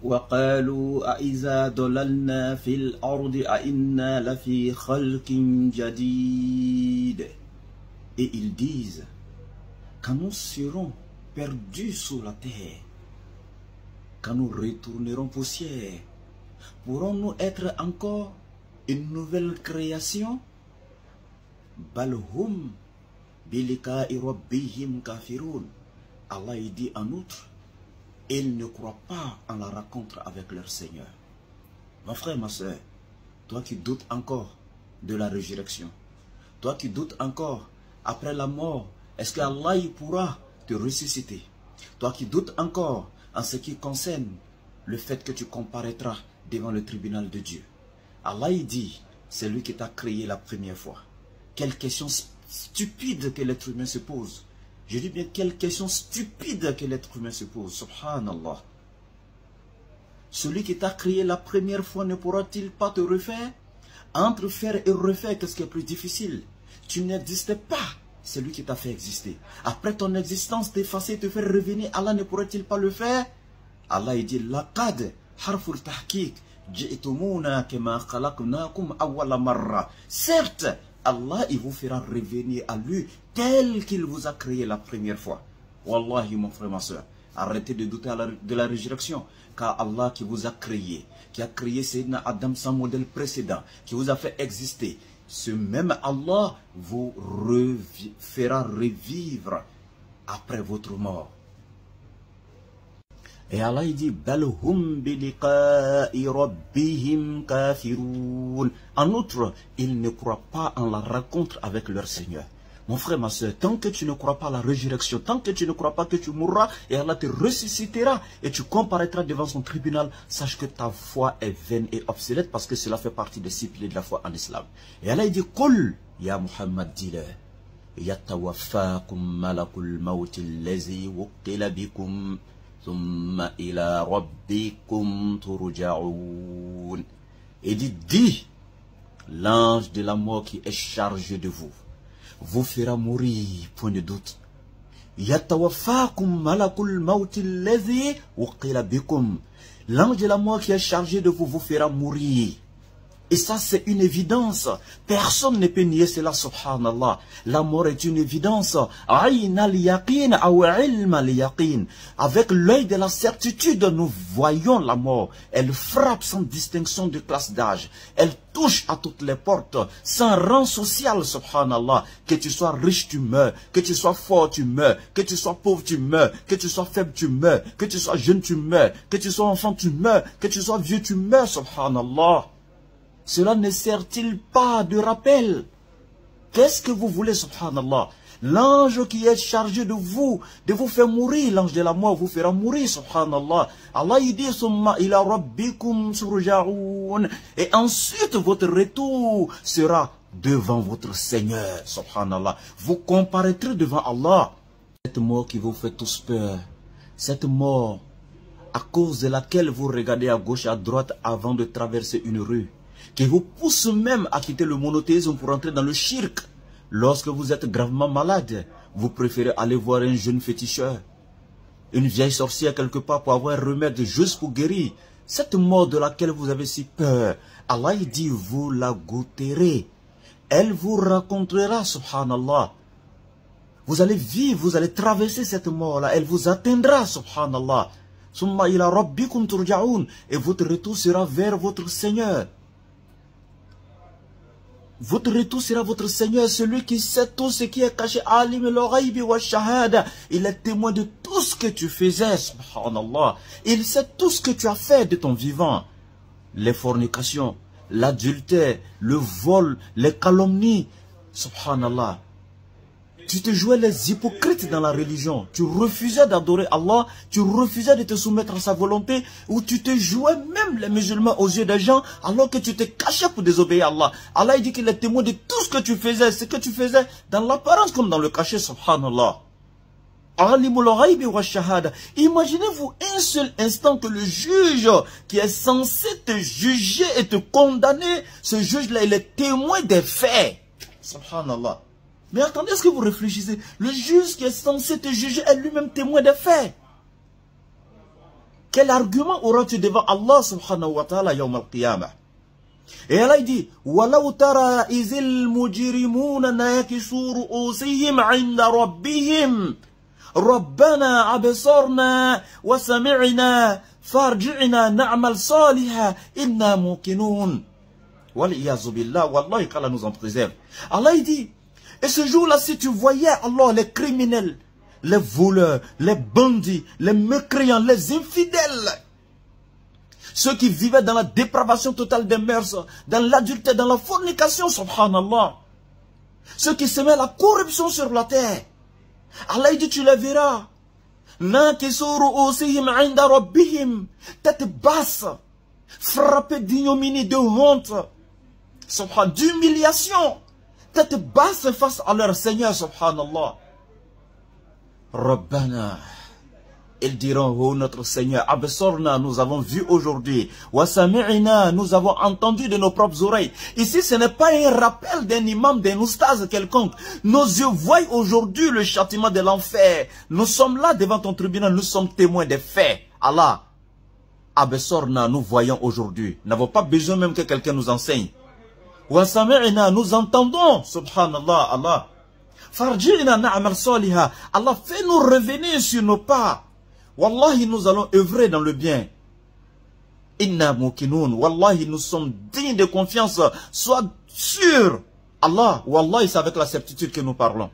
وقالوا أإذا ضللنا في الأرض أإنا لفي خلق جديد. Et ils disent, quand nous serons perdus sous la terre, quand nous retournerons poussière, pourrons-nous être encore une nouvelle création? Balhum bilika'i rabbihim kafirun. Allah dit en outre, ils ne croient pas en la rencontre avec leur Seigneur. Mon frère, ma soeur, toi qui doutes encore de la résurrection, toi qui doutes encore après la mort, est-ce que Allah pourra te ressusciter? Toi qui doutes encore en ce qui concerne le fait que tu comparaîtras devant le tribunal de Dieu. Allah dit, c'est lui qui t'a créé la première fois. Quelle question stupide que l'être humain se pose. Je dis bien, quelle question stupide que l'être humain se pose. Subhanallah. Celui qui t'a créé la première fois ne pourra-t-il pas te refaire? Entre faire et refaire, qu'est-ce qui est plus difficile? Tu n'existais pas. C'est lui qui t'a fait exister. Après ton existence, t'effacer, te faire revenir, Allah ne pourrait-il pas le faire? Allah il dit, laqad harful tahqiq ji'tumuna kama khalaqnakum awwala marra. Certes, Allah il vous fera revenir à lui tel qu'il vous a créé la première fois. Wallahi mon frère, ma soeur, arrêtez de douter de la résurrection, car Allah qui vous a créé, qui a créé Sayyidina Adam sans modèle précédent, qui vous a fait exister, ce même Allah vous fera revivre après votre mort. Et Allah il dit, Balhum bilika'i rabbihim kafirun. En outre, ils ne croient pas en la rencontre avec leur Seigneur. Mon frère, ma soeur, tant que tu ne crois pas à la résurrection, tant que tu ne crois pas que tu mourras et Allah te ressuscitera et tu comparaîtras devant son tribunal, sache que ta foi est vaine et obsolète parce que cela fait partie des 6 piliers de la foi en islam. Et Allah il dit, Qul, ya Muhammad, dis-leur, Yatawaffakum malakul mawti allazi wukkila bikum thumma ila rabbikum turja'un. Et dit, dis, l'ange de la mort qui est chargé de vous fera mourir, point de doute. Yatawaffakum malakul mawti allazi wukkila bikum. L'ange de la mort qui est chargé de vous fera mourir. Et ça, c'est une évidence. Personne ne peut nier cela, subhanallah. La mort est une évidence. Avec l'œil de la certitude, nous voyons la mort. Elle frappe sans distinction de classe d'âge. Elle touche à toutes les portes, sans rang social, subhanallah. Que tu sois riche, tu meurs. Que tu sois fort, tu meurs. Que tu sois pauvre, tu meurs. Que tu sois faible, tu meurs. Que tu sois jeune, tu meurs. Que tu sois enfant, tu meurs. Que tu sois vieux, tu meurs, subhanallah. Cela ne sert-il pas de rappel? Qu'est-ce que vous voulez, subhanallah? L'ange qui est chargé de vous faire mourir, l'ange de la mort vous fera mourir, subhanallah. Allah il dit, summa ila rabbikum turja'un. Et ensuite votre retour sera devant votre Seigneur, subhanallah. Vous comparaîtrez devant Allah. Cette mort qui vous fait tous peur, cette mort à cause de laquelle vous regardez à gauche et à droite avant de traverser une rue, qui vous pousse même à quitter le monothéisme pour entrer dans le shirk. Lorsque vous êtes gravement malade, vous préférez aller voir un jeune féticheur, une vieille sorcière quelque part pour avoir un remède juste pour guérir. Cette mort de laquelle vous avez si peur, Allah dit, vous la goûterez. Elle vous racontera, subhanallah. Vous allez vivre, vous allez traverser cette mort-là, elle vous atteindra, subhanallah. Summa ila rabbikum turja'un. Et votre retour sera vers votre Seigneur. Votre retour sera votre Seigneur, celui qui sait tout ce qui est caché. Alim al-ghaybi wa shahada. Il est témoin de tout ce que tu faisais, subhanallah. Il sait tout ce que tu as fait de ton vivant. Les fornications, l'adultère, le vol, les calomnies, subhanallah. Tu te jouais les hypocrites dans la religion. Tu refusais d'adorer Allah. Tu refusais de te soumettre à sa volonté. Ou tu te jouais même les musulmans aux yeux des gens alors que tu te cachais pour désobéir à Allah. Allah il dit qu'il est témoin de tout ce que tu faisais. Ce que tu faisais dans l'apparence comme dans le cachet, subhanallah. Imaginez-vous un seul instant que le juge qui est censé te juger et te condamner, ce juge-là, il est témoin des faits. Subhanallah. Mais attendez, est-ce que vous réfléchissez? Le juge qui est censé te juger est lui-même témoin des faits. Quel argument auras-tu devant Allah subhanahu wa ta'ala yawm al-qiyamah? Et Allah dit, وَلَوْ تَرَى إِذِ الْمُجْرِمُونَ نَاكِسُوا رُؤُوسِهِمْ عِنْدَ رَبِّهِمْ رَبَّنَا أَبْصَرْنَا وَسَمِعْنَا فَارْجِعْنَا نَعْمَلْ صَالِحًا إِنَّا مُوقِنُونَ. Wal-iyazu billah, wallahi qu'Allah nous en préserve. Allah dit, et ce jour-là, si tu voyais Allah, les criminels, les voleurs, les bandits, les mécréants, les infidèles, ceux qui vivaient dans la dépravation totale des mœurs, dans l'adultère, dans la fornication, subhanallah, ceux qui semaient la corruption sur la terre, Allah dit, tu les verras, tête basse, frappée d'ignominie, de honte, d'humiliation, tête basse face à leur Seigneur, subhanallah. Rabbana, ils diront, oh notre Seigneur, Absorna, nous avons vu aujourd'hui, Wasami'ina, nous avons entendu de nos propres oreilles. Ici, ce n'est pas un rappel d'un imam, d'un oustaz quelconque. Nos yeux voient aujourd'hui le châtiment de l'enfer. Nous sommes là devant ton tribunal, nous sommes témoins des faits. Allah, Absorna, nous voyons aujourd'hui. Nous n'avons pas besoin même que quelqu'un nous enseigne. Wasami'ina, nous entendons, subhanallah, Allah. Farji'ina na'amal saliha, Allah, fais-nous revenir sur nos pas. Wallahi, nous allons œuvrer dans le bien. Inna mukinoun. Wallahi, nous sommes dignes de confiance. Sois sûr. Allah, wallahi, c'est avec la certitude que nous parlons.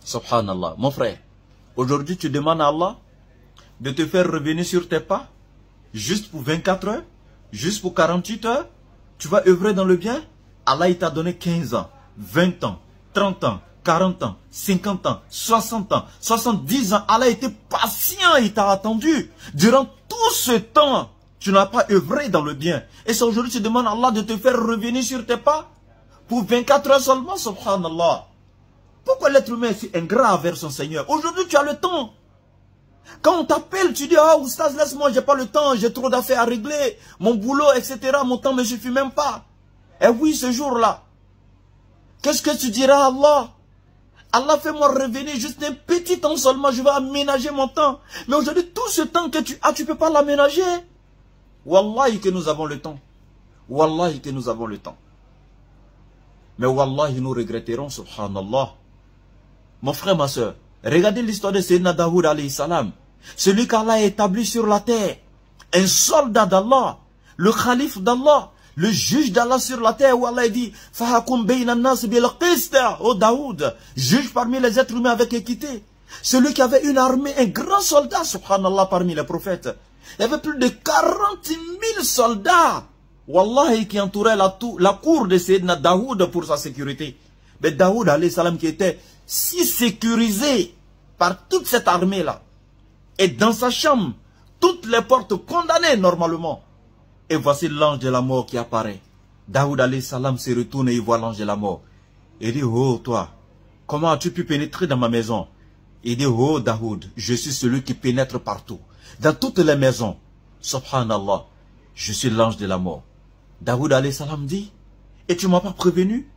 Subhanallah. Mon frère, aujourd'hui, tu demandes à Allah de te faire revenir sur tes pas, juste pour 24 heures, juste pour 48 heures. Tu vas œuvrer dans le bien. Allah, il t'a donné 15 ans, 20 ans, 30 ans, 40 ans, 50 ans, 60 ans, 70 ans, Allah était patient, il t'a attendu. Durant tout ce temps, tu n'as pas œuvré dans le bien. Et c'est aujourd'hui que tu demandes à Allah de te faire revenir sur tes pas pour 24 heures seulement, subhanallah. Pourquoi l'être humain est si ingrat envers son Seigneur? Aujourd'hui, tu as le temps. Quand on t'appelle, tu dis, ah, oustaz, laisse-moi, j'ai pas le temps, j'ai trop d'affaires à régler, mon boulot, etc., mon temps ne suffit même pas. Et oui, ce jour-là, qu'est-ce que tu diras à Allah? Allah, fais-moi revenir juste un petit temps seulement, je vais aménager mon temps. Mais aujourd'hui, tout ce temps que tu as, tu ne peux pas l'aménager. Wallahi que nous avons le temps. Wallahi que nous avons le temps. Mais wallahi, nous regretterons, subhanallah. Mon frère, ma soeur, regardez l'histoire de Sayyidina Daoud alayhi salam. Celui qu'Allah a établi sur la terre. Un soldat d'Allah. Le calife d'Allah. Le juge d'Allah sur la terre, où Allah dit, Fahakum bayna nas bil qist, oh Daoud, juge parmi les êtres humains avec équité. Celui qui avait une armée, un grand soldat, subhanallah, parmi les prophètes. Il y avait plus de 40 000 soldats, wallahi, qui entouraient la cour de Sayyidina Daoud pour sa sécurité. Mais Daoud, alayhi salam, qui était si sécurisé par toute cette armée-là. Et dans sa chambre, toutes les portes condamnées normalement. Et voici l'ange de la mort qui apparaît. Daoud alayhi salam se retourne et il voit l'ange de la mort. Il dit, oh toi, comment as-tu pu pénétrer dans ma maison? Il dit, oh Daoud, je suis celui qui pénètre partout. Dans toutes les maisons. Subhanallah, je suis l'ange de la mort. Daoud alayhi salam dit, et tu ne m'as pas prévenu?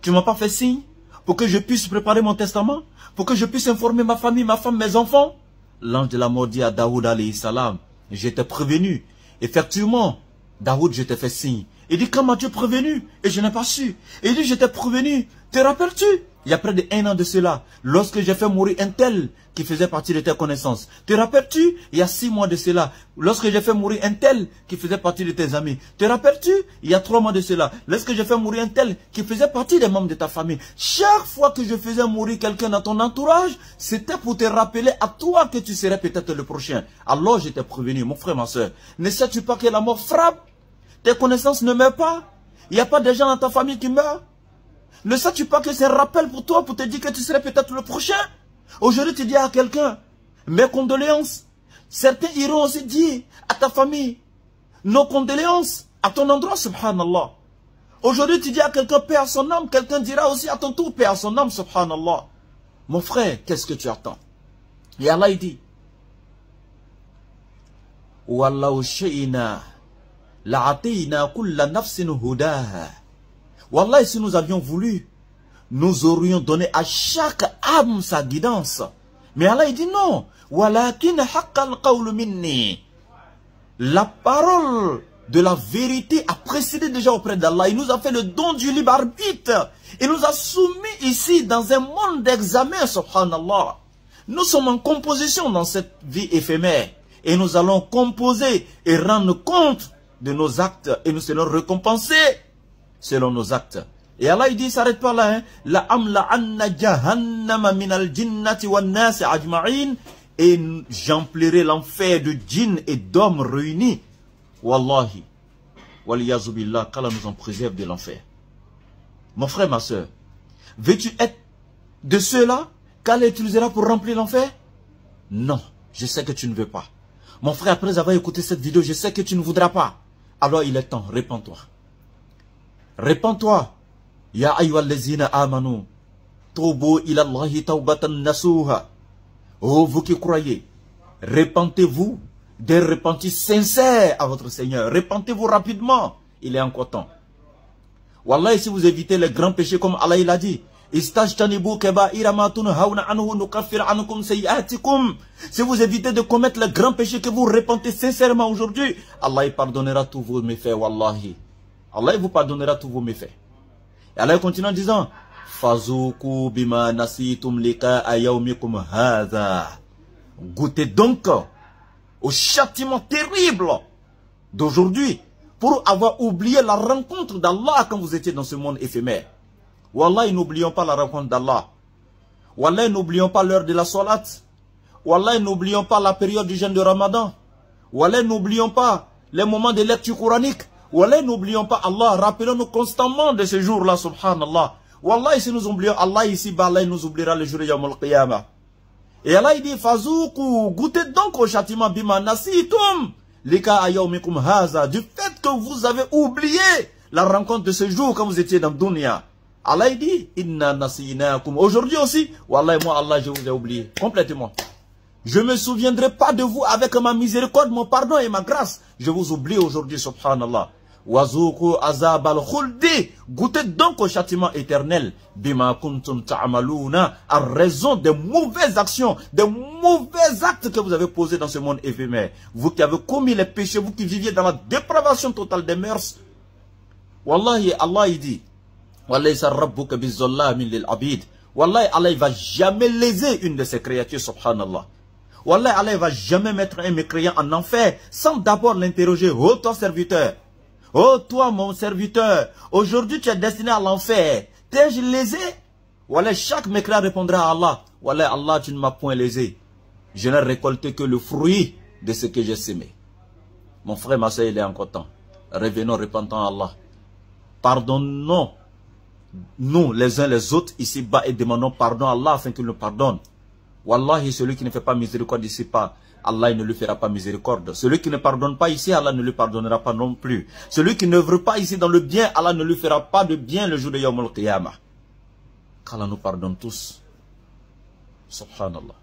Tu ne m'as pas fait signe pour que je puisse préparer mon testament? Pour que je puisse informer ma famille, ma femme, mes enfants? L'ange de la mort dit à Daoud alayhi salam, je t'ai prévenu. Effectivement, Daoud, je t'ai fait signe. Il dit, comment tu es prévenu? Et je n'ai pas su. Il dit, je t'ai prévenu. Te rappelles-tu? Il y a près d'1 an de cela, lorsque j'ai fait mourir un tel qui faisait partie de tes connaissances. Te rappelles-tu? Il y a 6 mois de cela, lorsque j'ai fait mourir un tel qui faisait partie de tes amis. Te rappelles-tu? Il y a 3 mois de cela, lorsque j'ai fait mourir un tel qui faisait partie des membres de ta famille. Chaque fois que je faisais mourir quelqu'un dans ton entourage, c'était pour te rappeler à toi que tu serais peut-être le prochain. Alors je t'ai prévenu, mon frère, ma soeur. Ne sais-tu pas que la mort frappe? Tes connaissances ne meurent pas? Il n'y a pas de gens dans ta famille qui meurent? Ne sais-tu pas que c'est un rappel pour toi, pour te dire que tu serais peut-être le prochain? Aujourd'hui, tu dis à quelqu'un, mes condoléances. Certains iront aussi dire à ta famille, nos condoléances à ton endroit, subhanallah. Aujourd'hui, tu dis à quelqu'un, paix à son âme. Quelqu'un dira aussi à ton tour, paix à son âme, subhanallah. Mon frère, qu'est-ce que tu attends? Et Allah, il dit, Wallahu shay'ina la'atina kulla nafsin hudaha. Wallah, si nous avions voulu, nous aurions donné à chaque âme sa guidance. Mais Allah il dit non. Walakin haqqal qawlu minni. La parole de la vérité a précédé déjà auprès d'Allah. Il nous a fait le don du libre arbitre. Il nous a soumis ici dans un monde d'examen, subhanallah. Nous sommes en composition dans cette vie éphémère. Et nous allons composer et rendre compte de nos actes. Et nous serons récompensés selon nos actes. Et Allah il dit, il ne s'arrête pas là. La amla anna jahannama minal jinnati wan nasi ajma'in. Et j'emplirai l'enfer de djinns et d'hommes réunis. Wallahi. Waliyazubillah, qu'Allah nous en préserve de l'enfer. Mon frère, ma soeur, veux-tu être de ceux-là qu'Allah utilisera pour remplir l'enfer? Non, je sais que tu ne veux pas. Mon frère, après avoir écouté cette vidéo, je sais que tu ne voudras pas. Alors il est temps, répands-toi. Répands-toi. Ya ayyuhallazina amanu. Tubu ila Allahi tawbatan nasuha. Oh, vous qui croyez, repentez-vous des repentis sincères à votre Seigneur. Repentez-vous rapidement. Il est encore temps. Wallah, si vous évitez les grands péchés comme Allah il a dit, si vous évitez de commettre les grands péchés que vous repentez sincèrement aujourd'hui, Allah il pardonnera tous vos méfaits, wallahi. Allah il vous pardonnera tous vos méfaits. Et Allah continue en disant, Fazuku bima nasitum liqa'a yawmikum hadha. Goûtez donc au châtiment terrible d'aujourd'hui pour avoir oublié la rencontre d'Allah quand vous étiez dans ce monde éphémère. Wallah, n'oublions pas la rencontre d'Allah. Wallah, n'oublions pas l'heure de la salat. Wallah, n'oublions pas la période du jeûne de Ramadan. Wallah, n'oublions pas les moments de lecture coranique. Wallah, n'oublions pas Allah. Rappelons-nous constamment de ce jour-là, subhanallah. Wallah, si nous oublions Allah ici, Allah nous oubliera le jour de Yawm al-Qiyamah. Et Allah il dit, Fazoukou, goûtez donc au châtiment bima nasitum lika ayawmikum haza, du fait que vous avez oublié la rencontre de ce jour quand vous étiez dans Dunya. Allah il dit, inna nasinakum. Aujourd'hui aussi, wallah, moi Allah je vous ai oublié complètement. Je ne me souviendrai pas de vous avec ma miséricorde, mon pardon et ma grâce. Je vous oublie aujourd'hui, subhanallah. Wazouku azab al-khuldi. Goûtez donc au châtiment éternel. Bima kuntum ta'amaluna. À raison des mauvaises actions, des mauvais actes que vous avez posés dans ce monde éphémère. Vous qui avez commis les péchés, vous qui viviez dans la dépravation totale des mœurs. Wallahi, Allah il dit, Wallahi sa rabbuka bizollamin lil abid. Wallahi, Allah il va jamais léser une de ses créatures, subhanallah. Wallahi, Allah il va jamais mettre un mécréant en enfer sans d'abord l'interroger. Oh toi serviteur. Oh toi mon serviteur, aujourd'hui tu es destiné à l'enfer. T'es-je lésé? Wallah, chaque mécréant répondra à Allah. Wallah, Allah tu ne m'as point lésé. Je n'ai récolté que le fruit de ce que j'ai semé. Mon frère, ma soeur, il est encore temps. Revenons, repentons à Allah. Pardonnons nous les uns les autres ici-bas et demandons pardon à Allah afin qu'il nous pardonne. Wallahi, celui qui ne fait pas miséricorde ici-bas, Allah il ne lui fera pas miséricorde. Celui qui ne pardonne pas ici, Allah ne lui pardonnera pas non plus. Celui qui ne veut pas ici dans le bien, Allah ne lui fera pas de bien le jour de Yawm al-Qiyamah. Qu'Allah nous pardonne tous. Subhanallah.